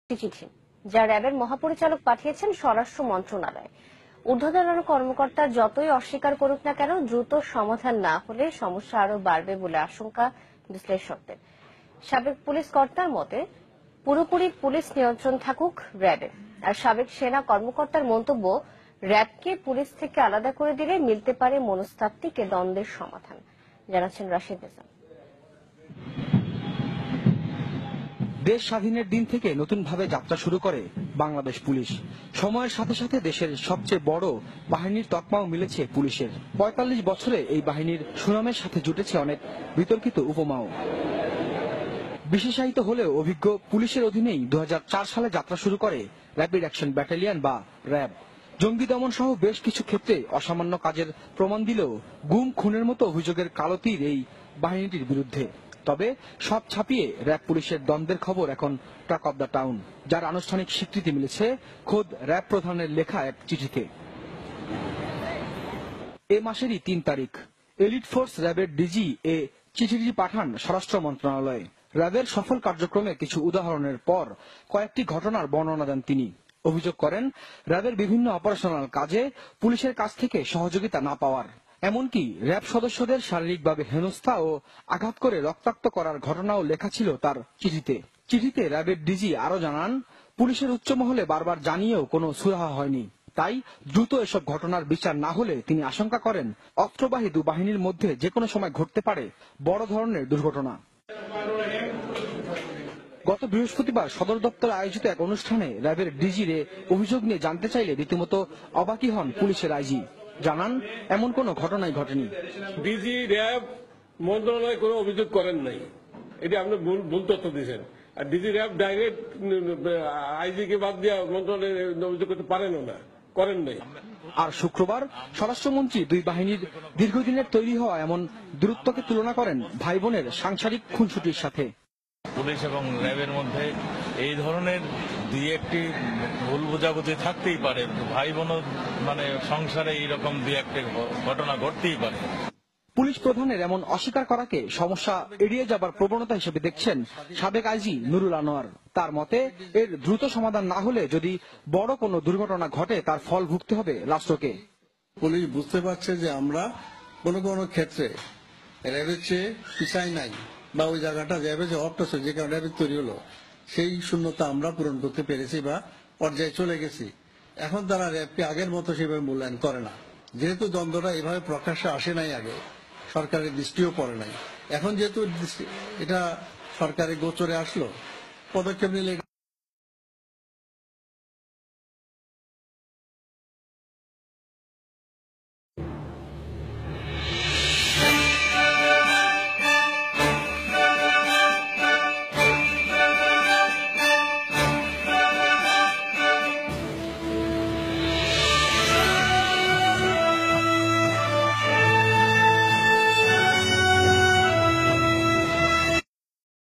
চিঠি যা র্যাবের মহাপরিচালক পাঠিয়েছেন স্বরাষ্ট্র মন্ত্রণালয়। ঊর্ধ্বতন কর্মকর্তা যতই অস্বীকার করুক না কেন, দ্রুত সমাধান না হলে সমস্যা আরো বাড়বে বলে আশঙ্কা বিশ্লেষকদের। সাবেক পুলিশ কর্তার মতে, পুরোপুরি পুলিশ নিয়ন্ত্রণ থাকুক র্যাবে। আর সাবেক সেনা কর্মকর্তার মন্তব্য, র্যাবকে পুলিশ থেকে আলাদা করে দিলে মিলতে পারে মনস্তাত্ত্বিক এ দ্বন্দ্বের সমাধান। জানাচ্ছেন রাশিদ নিজাম। দেশ স্বাধীনের দিন থেকে নতুনভাবে যাত্রা শুরু করে বাংলাদেশ পুলিশ। সময়ের সাথে সাথে দেশের সবচেয়ে বড় বাহিনীর তকমাও মিলেছে পুলিশের। ৪৫ বছরে এই বাহিনীর সুনামের সাথে জুটেছে অনেক বিতর্কিত উপমাও। বিশেষায়িত হলেও অভিজ্ঞ পুলিশের অধীনেই ২০০৪ সালে যাত্রা শুরু করে র্যাপিড অ্যাকশন ব্যাটালিয়ন বা র্যাব। জঙ্গি দমন সহ বেশ কিছু ক্ষেত্রে অসামান্য কাজের প্রমাণ দিলেও গুম খুনের মতো অভিযোগের কালো তীর এই বাহিনীটির বিরুদ্ধে। তবে সব ছাপিয়ে র্যাব পুলিশের দ্বন্দ্বের খবর এখন টক অব দ্য টাউন, যার আনুষ্ঠানিক স্বীকৃতি মিলেছে খোদ র্যাব প্রধানের লেখা এক চিঠিতে। এ মাসেরই ৩ তারিখ এলিট ফোর্স র্যাবের ডিজি এ চিঠিটি পাঠান স্বরাষ্ট্র মন্ত্রণালয়ে। র্যাবের সফল কার্যক্রমের কিছু উদাহরণের পর কয়েকটি ঘটনার বর্ণনা দেন তিনি। অভিযোগ করেন, র্যাবের বিভিন্ন অপারেশনাল কাজে পুলিশের কাছ থেকে সহযোগিতা না পাওয়ার, এমনকি র্যাব সদস্যদের শারীরিকভাবে হেনস্থা ও আঘাত করে রক্তাক্ত করার ঘটনাও লেখা ছিল তার চিঠিতে। চিঠিতে র্যাবের ডিজি আরো জানান, পুলিশের উচ্চ মহলে বারবার জানিয়েও কোনো সুরাহা হয়নি। তাই দ্রুত এসব ঘটনার বিচার না হলে তিনি আশঙ্কা করেন অস্ত্রবাহী দু বাহিনীর মধ্যে যে কোনো সময় ঘটতে পারে বড় ধরনের দুর্ঘটনা। গত বৃহস্পতিবার সদর দপ্তরে আয়োজিত এক অনুষ্ঠানে র্যাবের ডিজির অভিযোগ নিয়ে জানতে চাইলে রীতিমতো অবাকই হন পুলিশের আইজি। জানান, এমন কোনো ঘটনাই ঘটেনি। ডিজি র্যাব মন্ত্রণালয়ে কোনো অভিযোগ করেন নাই, এটা আপনি ভুল তথ্য দিয়েছেন। আর ডিজি র্যাব ডাইরেক্ট আইজি কে বাদ দিয়ে মন্ত্রণালয়ে অভিযোগ করতে পারেনও না, করেন নাই। আর শুক্রবার স্বরাষ্ট্রমন্ত্রী দুই বাহিনীর দীর্ঘদিনের তৈরি হওয়া এমন দূরত্বকে তুলনা করেন ভাই বোনের সাংসারিক খুনসুটির সাথে। পুলিশ এবং র্যাবের মধ্যে এই ধরনের দুই একটি ভুল বোঝাবুঝি থাকতেই পারে। ভাই বোন সংসারে এইরকম দুই একটি ঘটনা ঘটতেই পারে। পুলিশ প্রধানের এমন অস্বীকার করাকে সমস্যা এড়িয়ে যাবার প্রবণতা হিসেবে দেখছেন সাবেক আইজি নুরুল আনোয়ার। তার মতে, এর দ্রুত সমাধান না হলে যদি বড় কোনো দুর্ঘটনা ঘটে তার ফল ভুগতে হবে রাষ্ট্রকে। পুলিশ বুঝতে পারছে যে আমরা কোনো কোনো ক্ষেত্রে র্যাবের চেয়ে পিছাই নাই, বা ওই জায়গাটা র্যাবে যে অর্থ যে কারণে র্যাবের তৈরি হলো সেই শূন্যতা আমরা পূরণ করতে পেরেছি বা পর্যায়ে চলে গেছি। এখন তারা র্যাবকে আগের মতো সেভাবে মূল্যায়ন করে না। যেহেতু দ্বন্দ্বটা এভাবে প্রকাশ্যে আসে নাই, আগে সরকারের দৃষ্টিও পড়ে নাই, এখন যেহেতু এটা সরকারের গোচরে আসলো, পদক্ষেপ নিলে